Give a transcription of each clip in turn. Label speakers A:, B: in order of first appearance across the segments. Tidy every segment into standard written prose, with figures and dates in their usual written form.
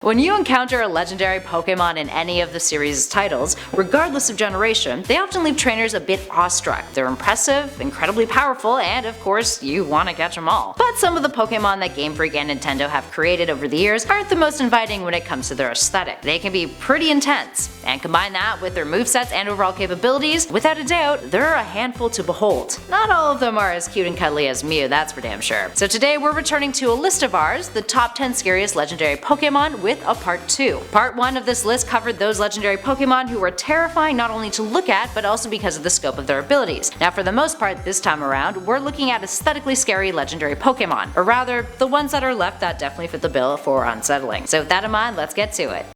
A: When you encounter a legendary Pokemon in any of the series' titles, regardless of generation, they often leave trainers a bit awestruck. They're impressive, incredibly powerful, and of course, you want to catch them all. But some of the Pokemon that Game Freak and Nintendo have created over the years aren't the most inviting when it comes to their aesthetic. They can be pretty intense, and combine that with their movesets and overall capabilities, without a doubt, they're a handful to behold. Not all of them are as cute and cuddly as Mew, that's for damn sure. So today we're returning to a list of ours, the top 10 scariest legendary Pokemon, with a part 2. Part 1 of this list covered those legendary Pokemon who were terrifying not only to look at, but also because of the scope of their abilities. Now for the most part this time around, we're looking at aesthetically scary legendary Pokemon, or rather, the ones that are left that definitely fit the bill for unsettling. So with that in mind, let's get to it.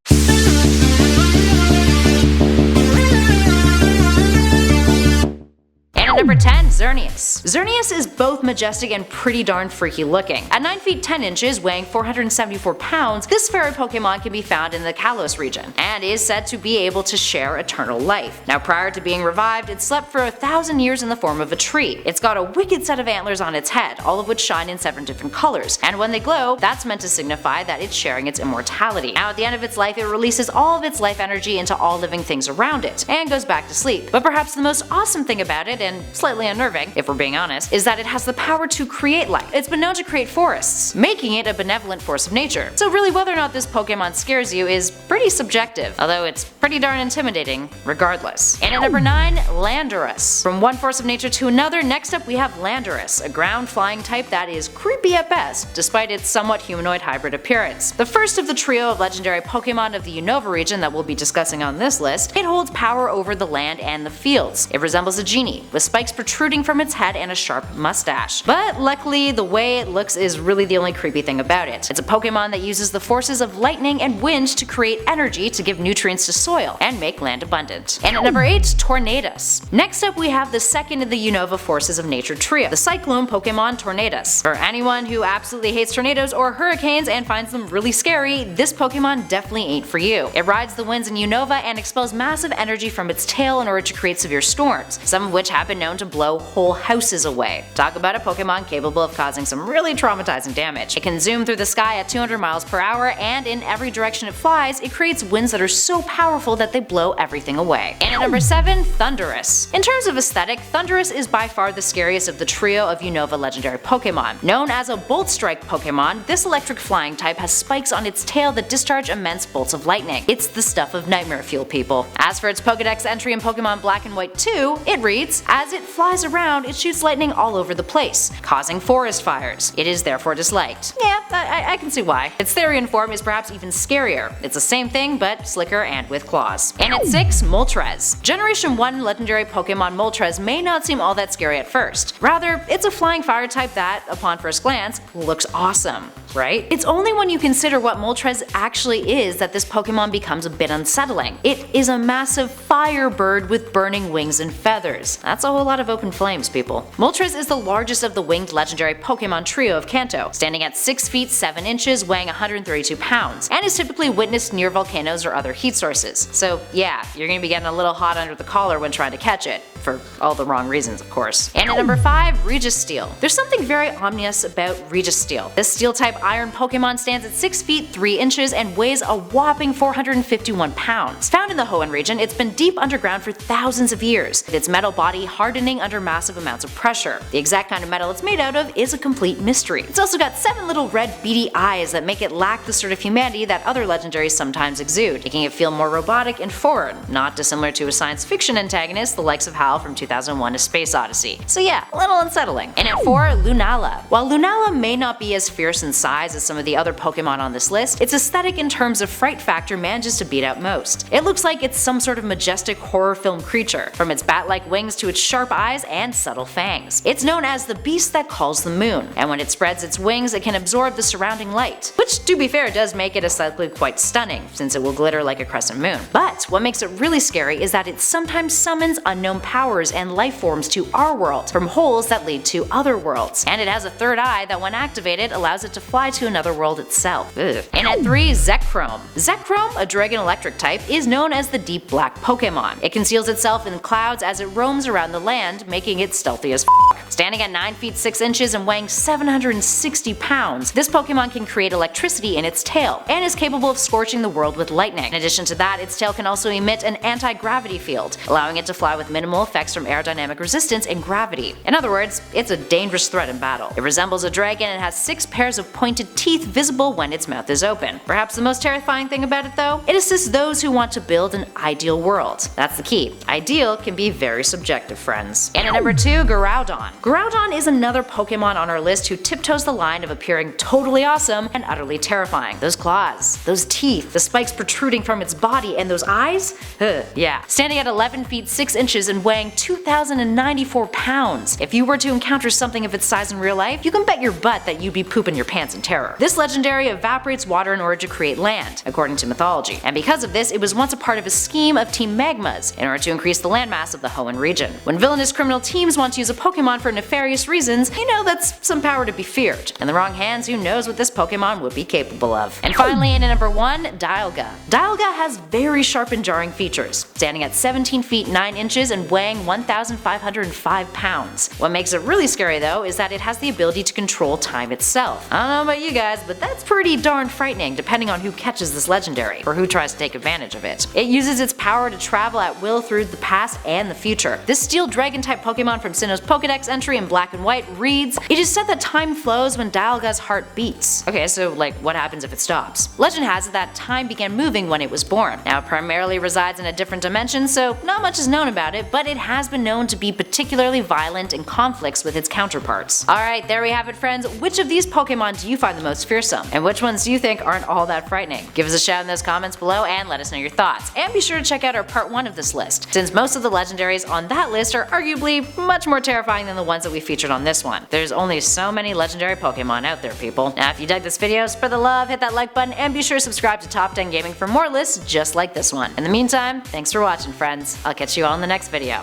A: At number 10, Xerneas. Xerneas is both majestic and pretty darn freaky looking. At 9 feet 10 inches, weighing 474 pounds, this fairy Pokemon can be found in the Kalos region, and is said to be able to share eternal life. Now prior to being revived, it slept for 1,000 years in the form of a tree. It's got a wicked set of antlers on its head, all of which shine in 7 different colors, and when they glow, that's meant to signify that it's sharing its immortality. Now at the end of its life, it releases all of its life energy into all living things around it, and goes back to sleep. But perhaps the most awesome thing about it, and slightly unnerving, if we're being honest, is that it has the power to create life. It's been known to create forests, making it a benevolent force of nature. So really whether or not this Pokemon scares you is pretty subjective, although it's pretty darn intimidating regardless. And at number 9, Landorus. From one force of nature to another, next up we have Landorus, a ground flying type that is creepy at best, despite its somewhat humanoid hybrid appearance. The first of the trio of legendary Pokemon of the Unova region that we'll be discussing on this list, it holds power over the land and the fields. It resembles a genie, with spikes protruding from its head and a sharp mustache. But luckily, the way it looks is really the only creepy thing about it. It's a Pokemon that uses the forces of lightning and wind to create energy to give nutrients to soil and make land abundant. And at number 8, Tornadus. Next up we have the second of the Unova forces of nature trio, the Cyclone Pokemon Tornadus. For anyone who absolutely hates tornadoes or hurricanes and finds them really scary, this Pokemon definitely ain't for you. It rides the winds in Unova and expels massive energy from its tail in order to create severe storms, some of which have been known to blow whole houses away. Talk about a Pokemon capable of causing some really traumatizing damage. It can zoom through the sky at 200 miles per hour, and in every direction it flies, it creates winds that are so powerful that they blow everything away. And at number 7, Thundurus. In terms of aesthetic, Thundurus is by far the scariest of the trio of Unova legendary Pokemon. Known as a Bolt Strike Pokemon, this electric flying type has spikes on its tail that discharge immense bolts of lightning. It's the stuff of nightmare fuel, people. As for its Pokedex entry in Pokemon Black and White 2, it reads, "As it flies around, it shoots lightning all over the place, causing forest fires. It is therefore disliked." Yeah, I can see why. Its Therian form is perhaps even scarier. It's the same thing, but slicker and with claws. And at 6, Moltres. Generation 1 legendary Pokemon Moltres may not seem all that scary at first. Rather, it's a flying fire type that, upon first glance, looks awesome, right? It's only when you consider what Moltres actually is that this Pokemon becomes a bit unsettling. It is a massive fire bird with burning wings and feathers. That's a whole lot of open flames, people. Moltres is the largest of the winged legendary Pokemon trio of Kanto, standing at 6 feet 7 inches, weighing 132 pounds, and is typically witnessed near volcanoes or other heat sources. So yeah, you're gonna be getting a little hot under the collar when trying to catch it. For all the wrong reasons, of course. And at number 5, Registeel. There's something very ominous about Registeel. This steel-type iron Pokemon stands at 6 feet 3 inches and weighs a whopping 451 pounds. Found in the Hoenn region, it's been deep underground for thousands of years, with its metal body hardening under massive amounts of pressure. The exact kind of metal it's made out of is a complete mystery. It's also got 7 little red beady eyes that make it lack the sort of humanity that other legendaries sometimes exude, making it feel more robotic and foreign, not dissimilar to a science fiction antagonist the likes of Hal from 2001: A Space Odyssey. So yeah, a little unsettling. And at 4, Lunala. While Lunala may not be as fierce in size as some of the other Pokemon on this list, its aesthetic in terms of fright factor manages to beat out most. It looks like it's some sort of majestic horror film creature, from its bat-like wings to its sharp eyes and subtle fangs. It's known as the beast that calls the moon, and when it spreads its wings it can absorb the surrounding light, which to be fair does make it aesthetically quite stunning, since it will glitter like a crescent moon. But what makes it really scary is that it sometimes summons unknown powers and life forms to our world from holes that lead to other worlds. And it has a third eye that when activated allows it to fly fly to another world itself. Ugh. And at 3, Zekrom. Zekrom, a dragon electric type, is known as the deep black Pokemon. It conceals itself in clouds as it roams around the land, making it stealthy as f. Standing at 9 feet 6 inches and weighing 760 pounds, this Pokemon can create electricity in its tail, and is capable of scorching the world with lightning. In addition to that, its tail can also emit an anti-gravity field, allowing it to fly with minimal effects from aerodynamic resistance and gravity. In other words, it's a dangerous threat in battle. It resembles a dragon and has 6 pairs of pointed teeth visible when its mouth is open. Perhaps the most terrifying thing about it though? It assists those who want to build an ideal world. That's the key. Ideal can be very subjective, friends. And at number 2, Groudon. Groudon is another Pokemon on our list who tiptoes the line of appearing totally awesome and utterly terrifying. Those claws, those teeth, the spikes protruding from its body, and those eyes? Ugh, yeah. Standing at 11 feet 6 inches and weighing 2,094 pounds. If you were to encounter something of its size in real life, you can bet your butt that you'd be pooping your pants in terror. This legendary evaporates water in order to create land, according to mythology. And because of this, it was once a part of a scheme of Team Magma's in order to increase the landmass of the Hoenn region. When villainous criminal teams want to use a Pokemon for nefarious reasons, you know that's some power to be feared. In the wrong hands, who knows what this Pokemon would be capable of. And finally, in at number 1, Dialga. Dialga has very sharp and jarring features, standing at 17 feet 9 inches and weighing 1,505 pounds. What makes it really scary though is that it has the ability to control time itself. I don't know about you guys, but that's pretty darn frightening depending on who catches this legendary, or who tries to take advantage of it. It uses its power to travel at will through the past and the future. This steel dragon type Pokemon from Sinnoh's Pokedex entry in black and white reads, "It is said that time flows when Dialga's heart beats." Okay, so like what happens if it stops? Legend has it that time began moving when it was born. Now it primarily resides in a different dimension, so not much is known about it, but it has been known to be particularly violent in conflicts with its counterparts. Alright, there we have it, friends. Which of these Pokemon do you find the most fearsome? And which ones do you think aren't all that frightening? Give us a shout in those comments below and let us know your thoughts. And be sure to check out our part 1 of this list, since most of the legendaries on that list are arguably much more terrifying than the ones that we featured on this one. There's only so many legendary Pokemon out there, people. Now if you dug this video, spread the love, hit that like button, and be sure to subscribe to Top 10 Gaming for more lists just like this one. In the meantime, thanks for watching, friends. I'll catch you all in the next video.